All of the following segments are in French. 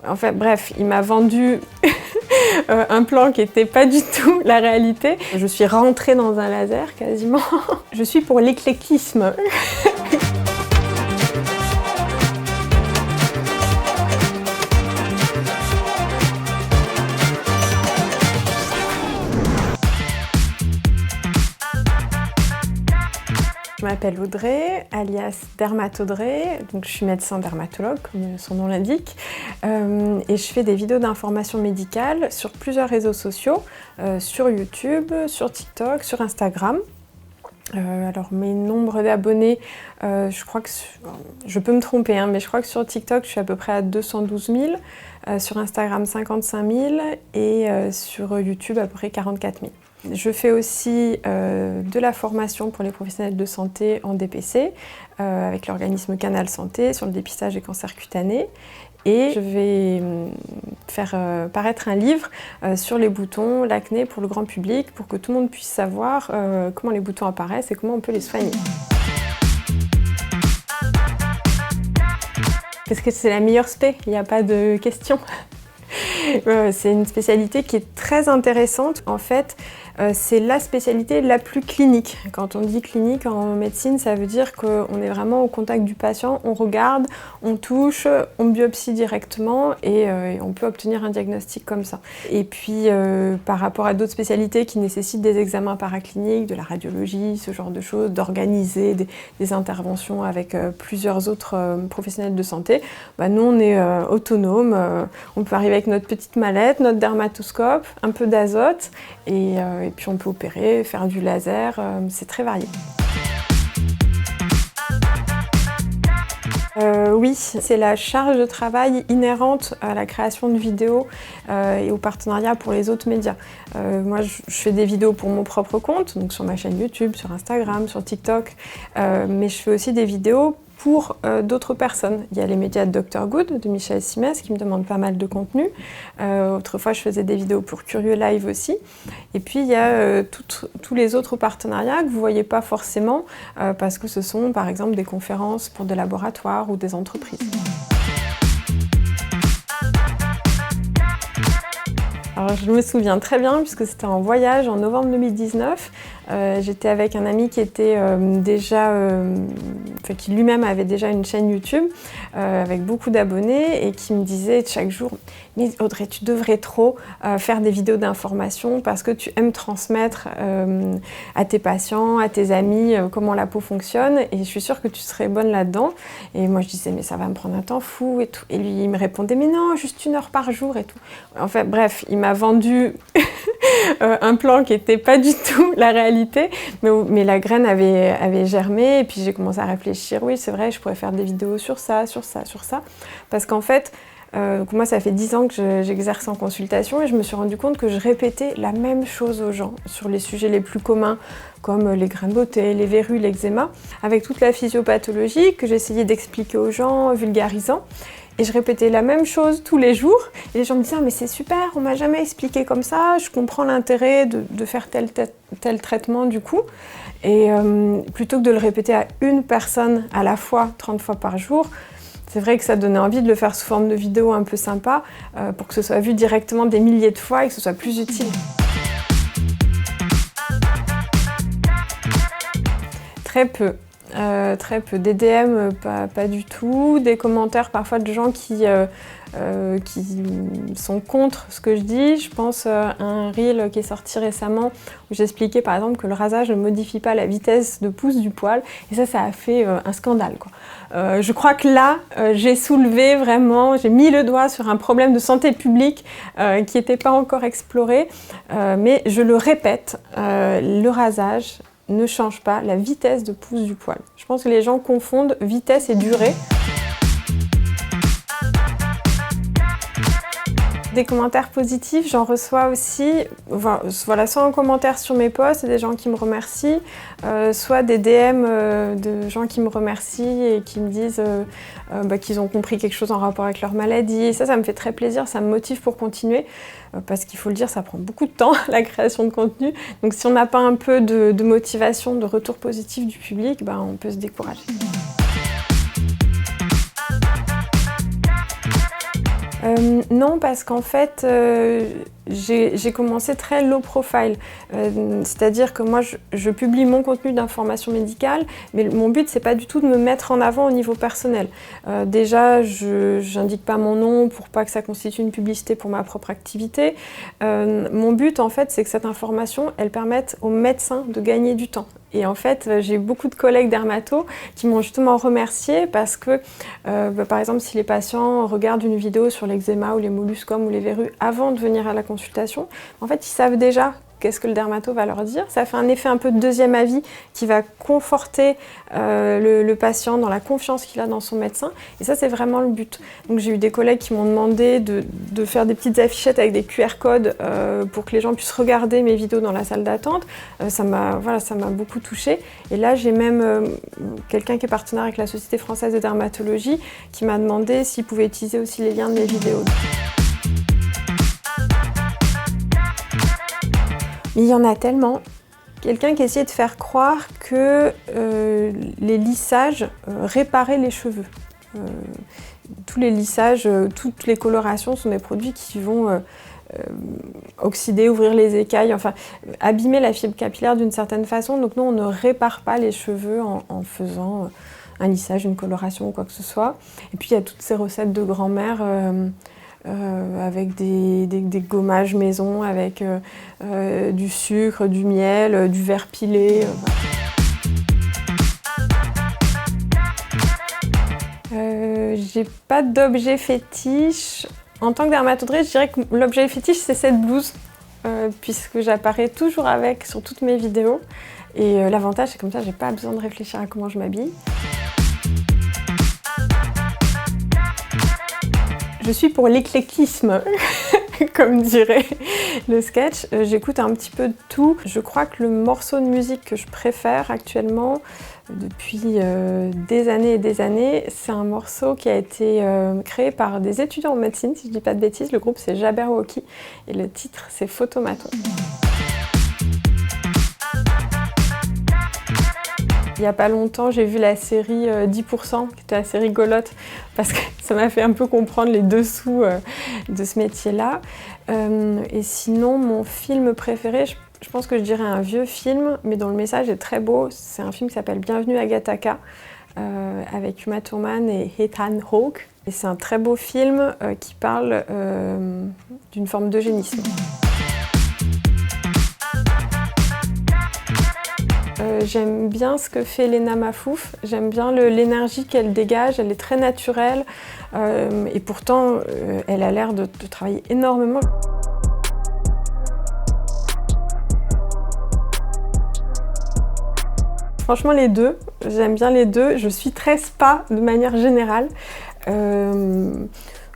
En fait, bref, il m'a vendu un plan qui n'était pas du tout la réalité. Je suis rentrée dans un laser quasiment. Je suis pour l'éclectisme. Je m'appelle Audrey, alias Dermatodrey, donc je suis médecin dermatologue, comme son nom l'indique, et je fais des vidéos d'information médicale sur plusieurs réseaux sociaux, sur YouTube, sur TikTok, sur Instagram. Alors mes nombres d'abonnés, je crois que, je peux me tromper, hein, mais je crois que sur TikTok je suis à peu près à 212 000, sur Instagram 55 000 et sur YouTube à peu près 44 000. Je fais aussi de la formation pour les professionnels de santé en DPC avec l'organisme Canal Santé sur le dépistage des cancers cutanés. Et je vais faire paraître un livre sur les boutons, l'acné pour le grand public, pour que tout le monde puisse savoir comment les boutons apparaissent et comment on peut les soigner. Parce que c'est la meilleure spé, il n'y a pas de question. C'est une spécialité qui est très intéressante. En fait, c'est la spécialité la plus clinique. Quand on dit clinique en médecine, ça veut dire qu'on est vraiment au contact du patient, on regarde, on touche, on biopsie directement et on peut obtenir un diagnostic comme ça. Et puis, par rapport à d'autres spécialités qui nécessitent des examens paracliniques, de la radiologie, ce genre de choses, d'organiser des interventions avec plusieurs autres professionnels de santé, bah, nous on est autonome, on peut arriver avec notre petite mallette, notre dermatoscope, un peu d'azote et puis on peut opérer, faire du laser, c'est très varié. Oui, c'est la charge de travail inhérente à la création de vidéos et au partenariat pour les autres médias. Moi, je fais des vidéos pour mon propre compte, donc sur ma chaîne YouTube, sur Instagram, sur TikTok, mais je fais aussi des vidéos pour d'autres personnes. Il y a les médias de Dr Good, de Michel Simès, qui me demandent pas mal de contenu. Autrefois, je faisais des vidéos pour Curieux Live aussi. Et puis, il y a tous les autres partenariats que vous ne voyez pas forcément, parce que ce sont, par exemple, des conférences pour des laboratoires ou des entreprises. Alors, je me souviens très bien, puisque c'était en voyage en novembre 2019. J'étais avec un ami qui était qui lui-même avait déjà une chaîne YouTube avec beaucoup d'abonnés et qui me disait chaque jour « Mais Audrey, tu devrais trop faire des vidéos d'information parce que tu aimes transmettre à tes patients, à tes amis comment la peau fonctionne et je suis sûre que tu serais bonne là-dedans. » Et moi je disais « Mais ça va me prendre un temps fou et tout. » Et lui il me répondait « Mais non, juste 1 heure par jour et tout. » En fait bref, il m'a vendu un plan qui n'était pas du tout la réalité, mais la graine avait germé et puis j'ai commencé à réfléchir, oui c'est vrai, je pourrais faire des vidéos sur ça, sur ça, sur ça, parce qu'en fait, moi ça fait 10 ans que j'exerce en consultation et je me suis rendu compte que je répétais la même chose aux gens sur les sujets les plus communs, comme les grains de beauté, les verrues, l'eczéma, avec toute la physiopathologie que j'essayais d'expliquer aux gens, vulgarisant. Et je répétais la même chose tous les jours. Et les gens me disaient « Mais c'est super, on m'a jamais expliqué comme ça, je comprends l'intérêt de faire tel traitement du coup. » Et plutôt que de le répéter à une personne à la fois, 30 fois par jour, c'est vrai que ça donnait envie de le faire sous forme de vidéo un peu sympa pour que ce soit vu directement des milliers de fois et que ce soit plus utile. Très peu. Très peu. Des DM, pas du tout. Des commentaires parfois de gens qui sont contre ce que je dis. Je pense à un reel qui est sorti récemment où j'expliquais par exemple que le rasage ne modifie pas la vitesse de pousse du poil. Et ça a fait un scandale, quoi. Je crois que là, j'ai soulevé vraiment, j'ai mis le doigt sur un problème de santé publique qui n'était pas encore exploré. Mais je le répète, le rasage ne change pas la vitesse de pousse du poil. Je pense que les gens confondent vitesse et durée. Des commentaires positifs, j'en reçois aussi, voilà, soit en commentaire sur mes posts, des gens qui me remercient, soit des DM de gens qui me remercient et qui me disent qu'ils ont compris quelque chose en rapport avec leur maladie. Et ça me fait très plaisir, ça me motive pour continuer, parce qu'il faut le dire, ça prend beaucoup de temps, la création de contenu. Donc si on n'a pas un peu de motivation, de retour positif du public, on peut se décourager. Non, parce qu'en fait, j'ai commencé très low profile. C'est-à-dire que moi, je publie mon contenu d'information médicale, mais mon but, c'est pas du tout de me mettre en avant au niveau personnel. Déjà, j'indique pas mon nom pour pas que ça constitue une publicité pour ma propre activité. Mon but, en fait, c'est que cette information, elle permette aux médecins de gagner du temps. Et en fait, j'ai beaucoup de collègues dermatos qui m'ont justement remercié parce que, par exemple, si les patients regardent une vidéo sur l'eczéma ou les molluscomes ou les verrues avant de venir à la consultation, en fait, ils savent déjà qu'est-ce que le dermato va leur dire. Ça fait un effet un peu de deuxième avis qui va conforter le patient dans la confiance qu'il a dans son médecin. Et ça, c'est vraiment le but. Donc j'ai eu des collègues qui m'ont demandé de faire des petites affichettes avec des QR codes pour que les gens puissent regarder mes vidéos dans la salle d'attente. Ça m'a beaucoup touchée. Et là, j'ai même quelqu'un qui est partenaire avec la Société française de dermatologie qui m'a demandé s'il pouvait utiliser aussi les liens de mes vidéos. Il y en a tellement. Quelqu'un qui essayait de faire croire que les lissages réparaient les cheveux. Tous les lissages, toutes les colorations sont des produits qui vont oxyder, ouvrir les écailles, enfin abîmer la fibre capillaire d'une certaine façon. Donc nous, on ne répare pas les cheveux en faisant un lissage, une coloration ou quoi que ce soit. Et puis il y a toutes ces recettes de grand-mère avec des gommages maison, avec du sucre, du miel, du verre pilé. J'ai pas d'objet fétiche. En tant que dermatologue, je dirais que l'objet fétiche, c'est cette blouse, puisque j'apparais toujours avec sur toutes mes vidéos. Et l'avantage, c'est comme ça, j'ai pas besoin de réfléchir à comment je m'habille. Je suis pour l'éclectisme, comme dirait le sketch. J'écoute un petit peu de tout. Je crois que le morceau de musique que je préfère actuellement, depuis des années et des années, c'est un morceau qui a été créé par des étudiants en médecine, si je dis pas de bêtises. Le groupe, c'est Jabberwocky et le titre, c'est Photomaton. Il n'y a pas longtemps, j'ai vu la série 10%, qui était assez rigolote, parce que ça m'a fait un peu comprendre les dessous de ce métier-là. Et sinon, mon film préféré, je pense que je dirais un vieux film, mais dont le message est très beau. C'est un film qui s'appelle Bienvenue à Gattaca, avec Uma Thurman et Ethan Hawke. Et c'est un très beau film qui parle d'une forme d'eugénisme. J'aime bien ce que fait Lena Mafouf, j'aime bien l'énergie qu'elle dégage, elle est très naturelle et pourtant elle a l'air de travailler énormément. Franchement les deux, j'aime bien les deux, je suis très spa de manière générale.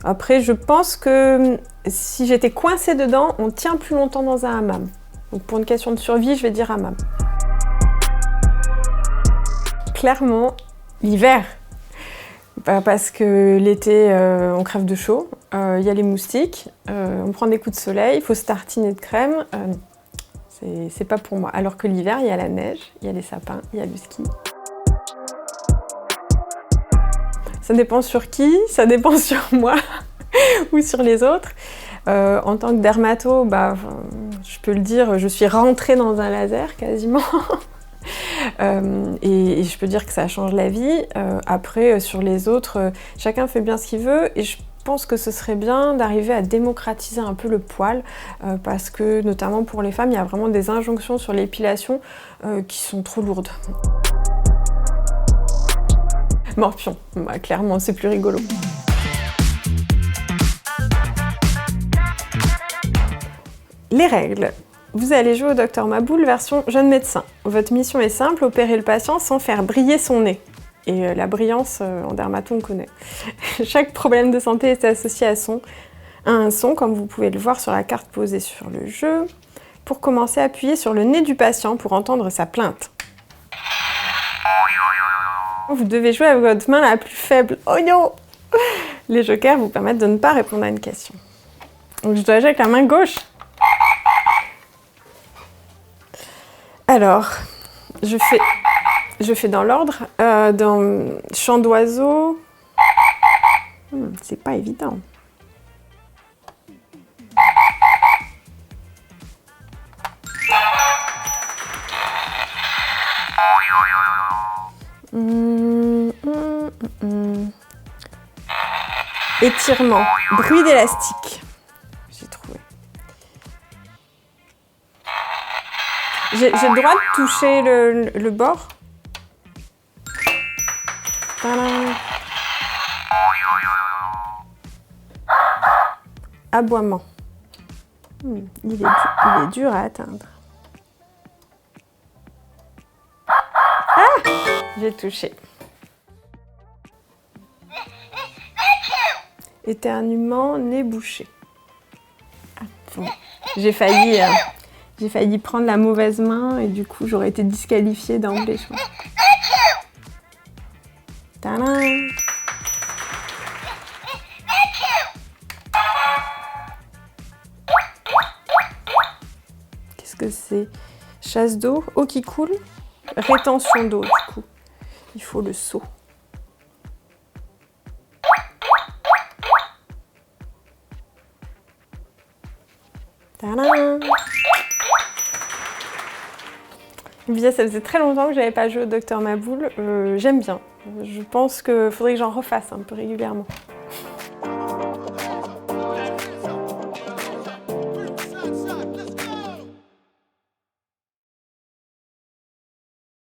Après je pense que si j'étais coincée dedans, on tient plus longtemps dans un hammam. Donc pour une question de survie, je vais dire hammam. Clairement, l'hiver, parce que l'été, on crève de chaud, il y a les moustiques, on prend des coups de soleil, il faut se tartiner de crème, c'est pas pour moi. Alors que l'hiver, il y a la neige, il y a les sapins, il y a le ski. Ça dépend sur qui, ça dépend sur moi ou sur les autres. En tant que dermato, je peux le dire, je suis rentrée dans un laser quasiment. Et je peux dire que ça change la vie. Après, sur les autres, chacun fait bien ce qu'il veut et je pense que ce serait bien d'arriver à démocratiser un peu le poil parce que, notamment pour les femmes, il y a vraiment des injonctions sur l'épilation qui sont trop lourdes. Morpion, clairement, c'est plus rigolo. Les règles. Vous allez jouer au Docteur Maboul version jeune médecin. Votre mission est simple, opérer le patient sans faire briller son nez. Et la brillance, en dermato, on connaît. Chaque problème de santé est associé à un son, comme vous pouvez le voir sur la carte posée sur le jeu. Pour commencer, appuyez sur le nez du patient pour entendre sa plainte. Vous devez jouer avec votre main la plus faible. Oh non! Les jokers vous permettent de ne pas répondre à une question. Donc je dois jouer avec la main gauche. Alors, je fais dans l'ordre, dans chant d'oiseau, c'est pas évident. Étirement, bruit d'élastique. J'ai trouvé. J'ai le droit de toucher le bord. Tadam. Aboiement. Il est dur à atteindre. Ah! J'ai touché. Éternuement, nez bouché. Ah, bon. J'ai failli prendre la mauvaise main et du coup j'aurais été disqualifiée d'emblée, je pense. Tadam! Qu'est-ce que c'est? Chasse d'eau, eau qui coule, rétention d'eau du coup. Il faut le seau. Tadam! Eh bien, ça faisait très longtemps que j'avais pas joué au Docteur Maboul. J'aime bien. Je pense qu'il faudrait que j'en refasse un peu régulièrement.